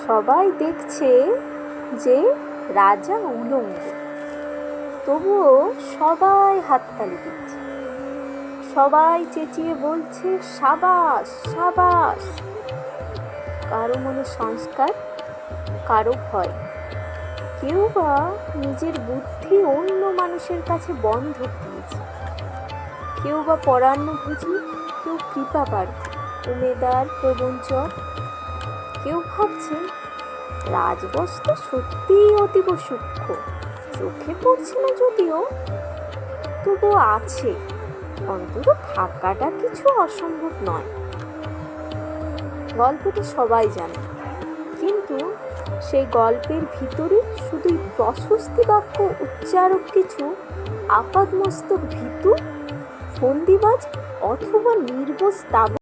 সবাই দেখছে যে রাজা উলঙ্গ, তবুও সবাই হাততালি দিচ্ছে। সবাই চেঁচিয়ে বলছে সাবাস সাবাস। কারো মনে সংস্কার, কারো ভয়, কেউ বা নিজের বুদ্ধি অন্য মানুষের কাছে বন্ধক দিয়েছে, কেউ বা পরান্নভোজী, কেউ কৃপাপ্রার্থী, উমেদার, প্রবঞ্চক। কেউ ভাবছে রাজবস্ত্র সত্যিই অতীব সূক্ষ্ম, চোখে পড়ছে না যদিও, তবুও আছে, অন্তত থাকাটা কিছু অসম্ভব নয়। গল্পটা সবাই জানে, কিন্তু সেই গল্পের ভিতরে শুধুই প্রশস্তি বাক্য উচ্চারক কিছু আপাদমস্তক ভীতু, ফন্দিবাজ অথবা নির্বোধ